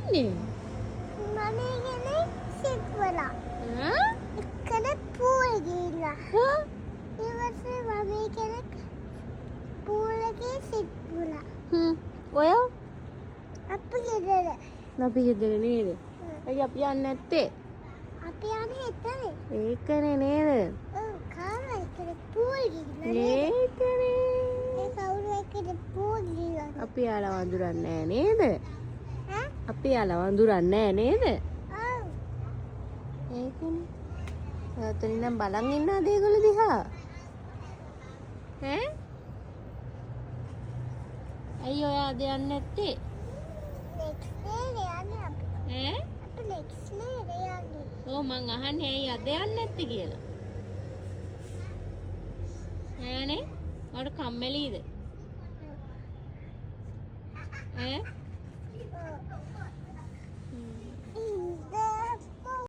යන්නේ? මම ඉන්නේ සිත්වල. ඈ? එක්කද පූල් ගිහිල්ලා. හා? ඊවසේ මම ඉන්නේ පූල් එකේ සිත්වල. ඔය අපි ගෙදර. අපි ගෙදර නේද? ඇයි අපි යන්නේ නැත්තේ? අපි යන්නේ එතන. ඒකනේ නේද? ඔව් කාම එක්කද පූල් ගිහිල්ලා නේද? ඒකනේ. ඒ කවුරු එක්කද පූල් ගිහිල්ලා? අපි යාලා වඳුරන්නේ නැහැ නේද? ඈ? අපි යාලා වඳුරන්නේ නැහැ නේද? ඔව්. ඒකනේ. ඔතන ඉඳන් බලන් ඉන්නද ඒගොල්ලෝ දිහා? ඈ? ඇයි ඔයා අද යන්නේ නැත්තේ? නෙක්ස්ට් ડે යන්නේ අපි. ඈ? අපි නෙක්ස්ට් ડે යන්නේ. ඔව් මං අහන්නේ ඇයි අද යන්නේ නැත්තේ කියලා. ඈනේ? ඔයාලට කම්මැලිද? ඈ?